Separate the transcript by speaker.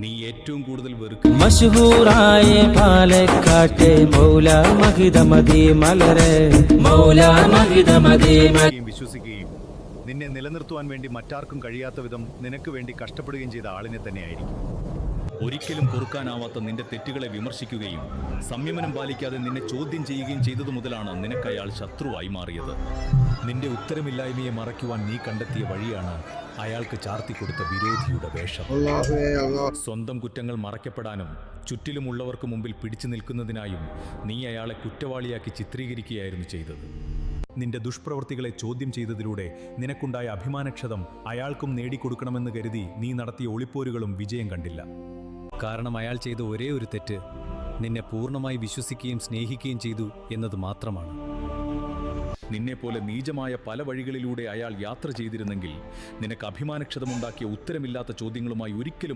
Speaker 1: നീ ഏറ്റവും കൂടുതൽ വെറുക്കുന്ന
Speaker 2: മശഹൂറായ പാലക്കാട്ടെ മൗല മഹിതമദി മലരെ മൗല മഹിതമദി
Speaker 1: വിശ്വസിക്കുകയും നിന്നെ നിലനിർത്തുവാൻ വേണ്ടി മറ്റാർക്കും കഴിയാത്ത വിധം നിനക്ക് വേണ്ടി കഷ്ടപ്പെടുകയും ചെയ്ത ആളിനെ തന്നെയായിരിക്കും. ഒരിക്കലും പൊറുക്കാനാവാത്ത നിന്റെ തെറ്റുകളെ വിമർശിക്കുകയും സംയമനം പാലിക്കാതെ നിന്നെ ചോദ്യം ചെയ്യുകയും ചെയ്തതു മുതലാണ് നിനക്കയാൾ ശത്രുവായി മാറിയത്. നിന്റെ ഉത്തരമില്ലായ്മയെ മറയ്ക്കുവാൻ നീ കണ്ടെത്തിയ വഴിയാണ് അയാൾക്ക് ചാർത്തിക്കൊടുത്ത വിരോധിയുടെ വേഷം. സ്വന്തം കുറ്റങ്ങൾ മറയ്ക്കപ്പെടാനും ചുറ്റിലുമുള്ളവർക്ക് മുമ്പിൽ പിടിച്ചു നിൽക്കുന്നതിനായും നീ അയാളെ കുറ്റവാളിയാക്കി ചിത്രീകരിക്കുകയായിരുന്നു ചെയ്തത്. നിന്റെ ദുഷ്പ്രവൃത്തികളെ ചോദ്യം ചെയ്തതിലൂടെ നിനക്കുണ്ടായ അഭിമാനക്ഷതം അയാൾക്കും നേടിക്കൊടുക്കണമെന്ന് കരുതി നീ നടത്തിയ ഒളിപ്പോരുകളും വിജയം കണ്ടില്ല. കാരണം അയാൾ ചെയ്ത ഒരേ ഒരു തെറ്റ് നിന്നെ പൂർണ്ണമായി വിശ്വസിക്കുകയും സ്നേഹിക്കുകയും ചെയ്തു എന്നത് മാത്രമാണ്. നിന്നെപ്പോലെ നീചമായ പല വഴികളിലൂടെ അയാൾ യാത്ര ചെയ്തിരുന്നെങ്കിൽ നിനക്ക് അഭിമാനക്ഷതമുണ്ടാക്കിയ ഉത്തരമില്ലാത്ത ചോദ്യങ്ങളുമായി ഒരിക്കലും